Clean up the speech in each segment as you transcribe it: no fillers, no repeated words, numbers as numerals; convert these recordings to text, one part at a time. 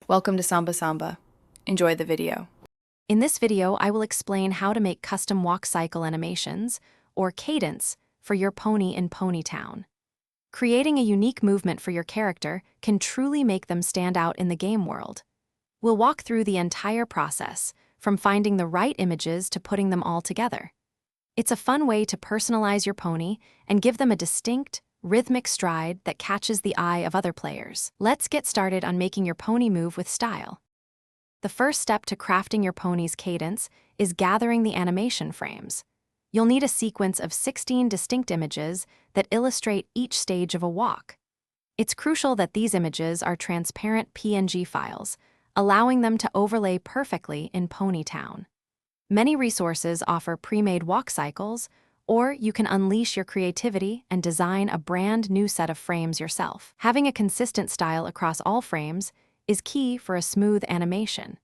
Welcome to Samba Samba. Enjoy the video. In this video, I will explain how to make custom walk cycle animations, or cadence, for your pony in Ponytown. Creating a unique movement for your character can truly make them stand out in the game world. We'll walk through the entire process, from finding the right images to putting them all together. It's a fun way to personalize your pony and give them a distinct, rhythmic stride that catches the eye of other players. Let's get started on making your pony move with style. The first step to crafting your pony's cadence is gathering the animation frames. You'll need a sequence of 16 distinct images that illustrate each stage of a walk. It's crucial that these images are transparent PNG files, allowing them to overlay perfectly in Ponytown. Many resources offer pre-made walk cycles, or you can unleash your creativity and design a brand new set of frames yourself. Having a consistent style across all frames is key for a smooth animation.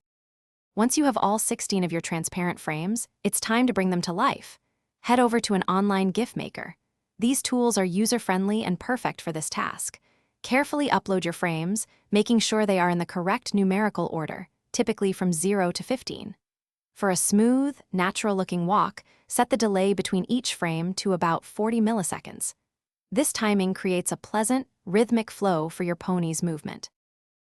Once you have all 16 of your transparent frames, it's time to bring them to life. Head over to an online GIF maker. These tools are user-friendly and perfect for this task. Carefully upload your frames, making sure they are in the correct numerical order, typically from 0 to 15. For a smooth, natural-looking walk, set the delay between each frame to about 40 milliseconds. This timing creates a pleasant, rhythmic flow for your pony's movement.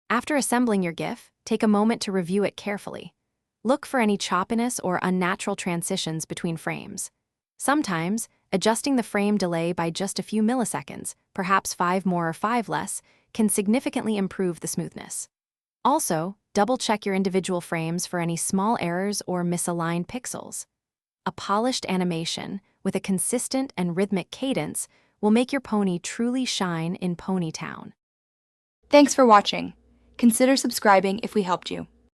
After assembling your GIF, take a moment to review it carefully. Look for any choppiness or unnatural transitions between frames. Sometimes, adjusting the frame delay by just a few milliseconds, perhaps 5 more or 5 less, can significantly improve the smoothness. Also, double-check your individual frames for any small errors or misaligned pixels. A polished animation with a consistent and rhythmic cadence will make your pony truly shine in Ponytown. Thanks for watching. Consider subscribing if we helped you.